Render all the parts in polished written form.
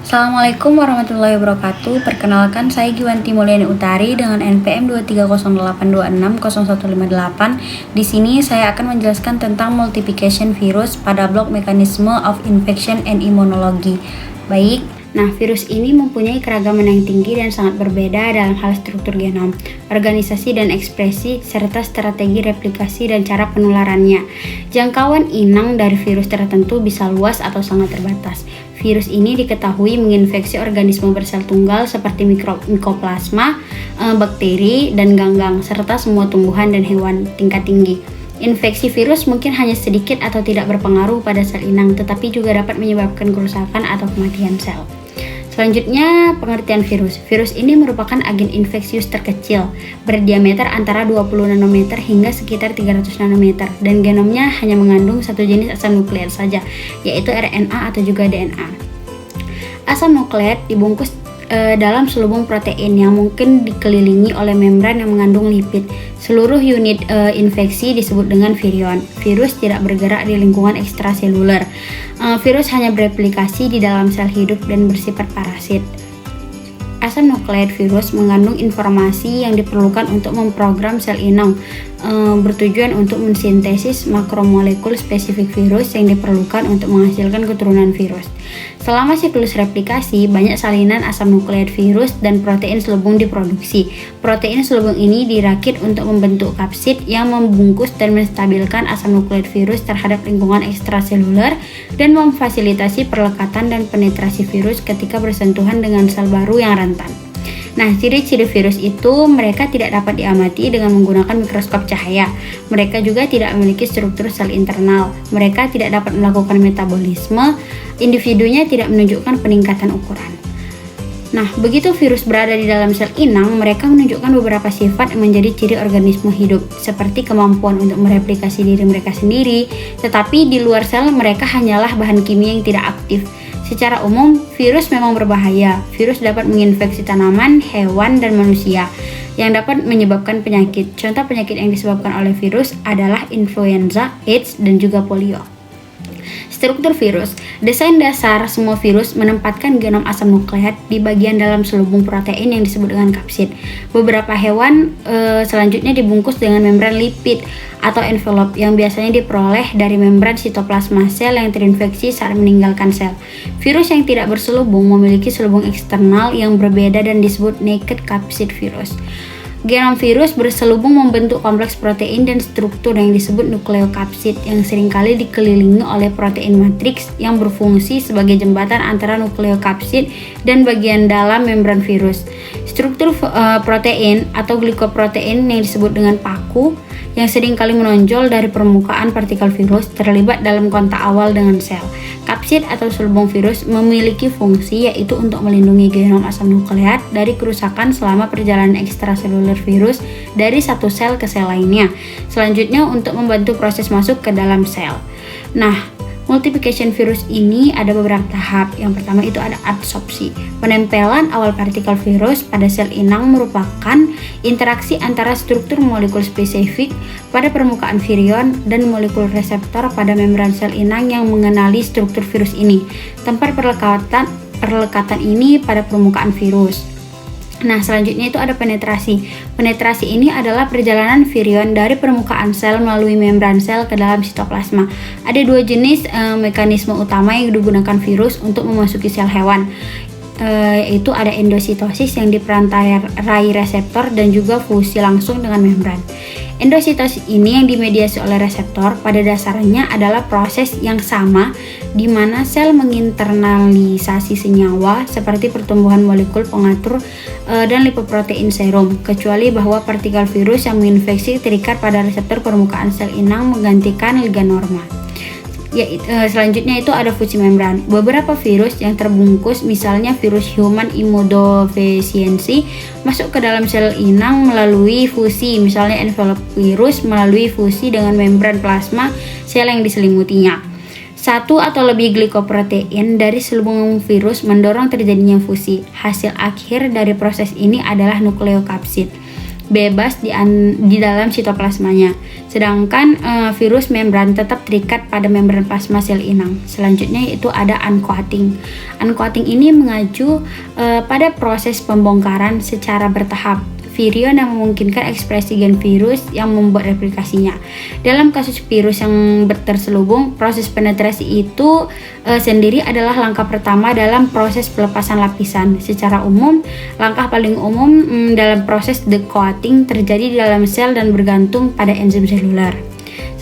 Assalamualaikum warahmatullahi wabarakatuh. Perkenalkan, saya Giwanti Mulyani Utari dengan NPM 23082600158. Di sini saya akan menjelaskan tentang multiplication virus pada blok mekanisme of infection and immunology. Baik. Nah, virus ini mempunyai keragaman yang tinggi dan sangat berbeda dalam hal struktur genom, organisasi dan ekspresi, serta strategi replikasi dan cara penularannya. Jangkauan inang dari virus tertentu bisa luas atau sangat terbatas. Virus ini diketahui menginfeksi organisme bersel tunggal seperti mikroplasma, bakteri, dan ganggang, serta semua tumbuhan dan hewan tingkat tinggi. Infeksi virus mungkin hanya sedikit atau tidak berpengaruh pada sel inang, tetapi juga dapat menyebabkan kerusakan atau kematian sel. Selanjutnya, pengertian virus. Virus ini merupakan agen infeksius terkecil, berdiameter antara 20 nanometer hingga sekitar 300 nanometer, dan genomnya hanya mengandung satu jenis asam nukleat saja, yaitu RNA atau juga DNA. Asam nukleat dibungkus dalam selubung protein yang mungkin dikelilingi oleh membran yang mengandung lipid. Seluruh unit infeksi disebut dengan virion. Virus tidak bergerak di lingkungan ekstraseluler. Virus hanya bereplikasi di dalam sel hidup dan bersifat parasit. Asam nukleat virus mengandung informasi yang diperlukan untuk memprogram sel inang, bertujuan untuk mensintesis makromolekul spesifik virus yang diperlukan untuk menghasilkan keturunan virus. Selama siklus replikasi, banyak salinan asam nukleat virus dan protein selubung diproduksi. Protein selubung ini dirakit untuk membentuk kapsid yang membungkus dan menstabilkan asam nukleat virus terhadap lingkungan ekstraseluler dan memfasilitasi perlekatan dan penetrasi virus ketika bersentuhan dengan sel baru yang rentan. Nah, ciri-ciri virus itu mereka tidak dapat diamati dengan menggunakan mikroskop cahaya. Mereka juga tidak memiliki struktur sel internal. Mereka tidak dapat melakukan metabolisme. Individunya tidak menunjukkan peningkatan ukuran. Nah, begitu virus berada di dalam sel inang, mereka menunjukkan beberapa sifat yang menjadi ciri organisme hidup, seperti kemampuan untuk mereplikasi diri mereka sendiri, tetapi di luar sel mereka hanyalah bahan kimia yang tidak aktif. Secara umum, virus memang berbahaya. Virus dapat menginfeksi tanaman, hewan, dan manusia yang dapat menyebabkan penyakit. Contoh penyakit yang disebabkan oleh virus adalah influenza, AIDS, dan juga polio. Struktur virus. Desain dasar semua virus menempatkan genom asam nukleat di bagian dalam selubung protein yang disebut dengan kapsid. Beberapa hewan selanjutnya dibungkus dengan membran lipid atau envelope yang biasanya diperoleh dari membran sitoplasma sel yang terinfeksi saat meninggalkan sel. Virus yang tidak berselubung memiliki selubung eksternal yang berbeda dan disebut naked capsid virus. Genom virus berselubung membentuk kompleks protein dan struktur yang disebut nukleokapsid yang seringkali dikelilingi oleh protein matriks yang berfungsi sebagai jembatan antara nukleokapsid dan bagian dalam membran virus. Struktur protein atau glikoprotein yang disebut dengan paku yang seringkali menonjol dari permukaan partikel virus terlibat dalam kontak awal dengan sel. Kapsid atau selubung virus memiliki fungsi yaitu untuk melindungi genom asam nukleat dari kerusakan selama perjalanan ekstraseluler virus dari satu sel ke sel lainnya. Selanjutnya untuk membantu proses masuk ke dalam sel. Nah, multiplication virus ini ada beberapa tahap. Yang pertama itu ada adsorpsi. Penempelan awal partikel virus pada sel inang merupakan interaksi antara struktur molekul spesifik pada permukaan virion dan molekul reseptor pada membran sel inang yang mengenali struktur virus ini. Tempat perlekatan ini pada permukaan virus. Nah, selanjutnya itu ada penetrasi. Penetrasi ini adalah perjalanan virion dari permukaan sel melalui membran sel ke dalam sitoplasma. Ada dua jenis mekanisme utama yang digunakan virus untuk memasuki sel hewan, yaitu ada endositosis yang diperantarai reseptor dan juga fusi langsung dengan membran. Endositosis ini yang dimediasi oleh reseptor pada dasarnya adalah proses yang sama di mana sel menginternalisasi senyawa seperti pertumbuhan molekul pengatur dan lipoprotein serum, kecuali bahwa partikel virus yang menginfeksi terikat pada reseptor permukaan sel inang menggantikan ligan normal. Selanjutnya itu ada fusi membran. Beberapa virus yang terbungkus, misalnya virus human immunodeficiency, masuk ke dalam sel inang melalui fusi, misalnya envelope virus melalui fusi dengan membran plasma sel yang diselimutinya. Satu atau lebih glikoprotein dari selubung virus mendorong terjadinya fusi. Hasil akhir dari proses ini adalah nukleokapsid. bebas di dalam sitoplasmanya. Sedangkan virus membran tetap terikat pada membran plasma sel inang. Selanjutnya itu ada uncoating. Uncoating ini mengacu pada proses pembongkaran secara bertahap virion yang memungkinkan ekspresi gen virus yang membuat replikasinya. Dalam kasus virus yang terselubung, proses penetrasi itu sendiri adalah langkah pertama dalam proses pelepasan lapisan. Secara umum, langkah paling umum dalam proses decoating terjadi di dalam sel dan bergantung pada enzim seluler.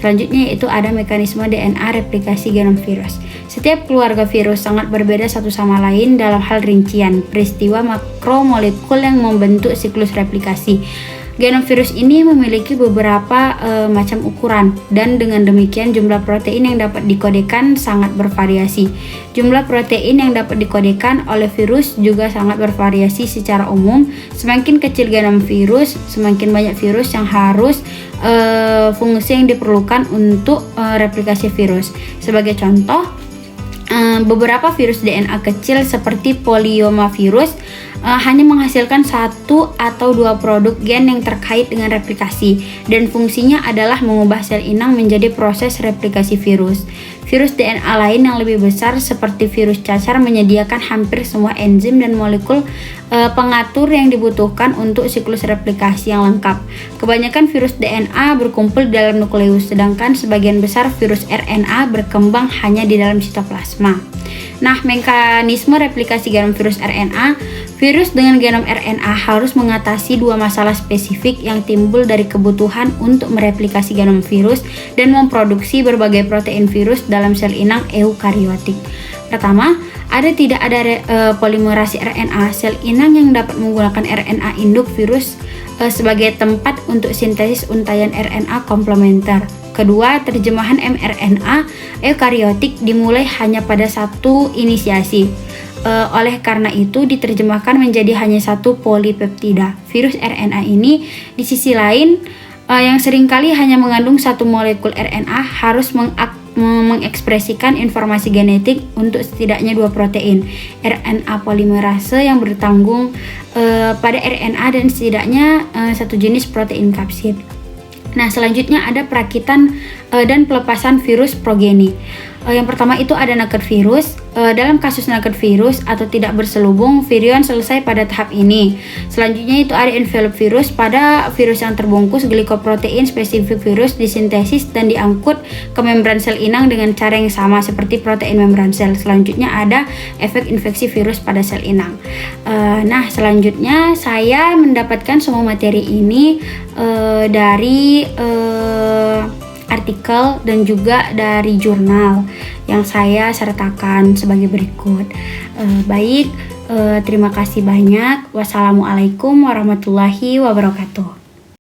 Selanjutnya itu ada mekanisme DNA replikasi genom virus. Setiap keluarga virus sangat berbeda satu sama lain dalam hal rincian peristiwa makromolekul yang membentuk siklus replikasi. Genom virus ini memiliki beberapa macam ukuran, dan dengan demikian jumlah protein yang dapat dikodekan sangat bervariasi. Jumlah protein yang dapat dikodekan oleh virus juga sangat bervariasi secara umum. Semakin kecil genom virus, semakin banyak virus yang harus fungsi yang diperlukan untuk replikasi virus. Sebagai contoh, beberapa virus DNA kecil seperti poliomavirus hanya menghasilkan 1 atau 2 produk gen yang terkait dengan replikasi, dan fungsinya adalah mengubah sel inang menjadi proses replikasi virus. Virus DNA lain yang lebih besar seperti virus cacar menyediakan hampir semua enzim dan molekul pengatur yang dibutuhkan untuk siklus replikasi yang lengkap. Kebanyakan virus DNA berkumpul di dalam nukleus, sedangkan sebagian besar virus RNA berkembang hanya di dalam sitoplasma. Nah, mekanisme replikasi genom virus RNA. Virus dengan genom RNA harus mengatasi 2 masalah spesifik yang timbul dari kebutuhan untuk mereplikasi genom virus dan memproduksi berbagai protein virus dalam sel inang eukariotik. Pertama, tidak ada polimerasi RNA sel inang yang dapat menggunakan RNA induk virus sebagai tempat untuk sintesis untaian RNA komplementer. Kedua, terjemahan mRNA eukariotik dimulai hanya pada satu inisiasi. Oleh karena itu diterjemahkan menjadi hanya satu polipeptida. Virus RNA ini di sisi lain yang seringkali hanya mengandung satu molekul RNA harus mengekspresikan informasi genetik untuk setidaknya 2 protein RNA polimerase yang bertanggung pada RNA dan setidaknya satu jenis protein kapsid. Nah, selanjutnya ada perakitan dan pelepasan virus progeni. Yang pertama itu ada naked virus. Dalam kasus naked virus atau tidak berselubung, virion selesai pada tahap ini. Selanjutnya itu ada envelope virus. Pada virus yang terbungkus, glikoprotein spesifik virus disintesis dan diangkut ke membran sel inang dengan cara yang sama seperti protein membran sel. Selanjutnya ada efek infeksi virus pada sel inang. Nah, selanjutnya saya mendapatkan semua materi ini dari artikel dan juga dari jurnal yang saya sertakan sebagai berikut. Terima kasih banyak. Wassalamualaikum warahmatullahi wabarakatuh.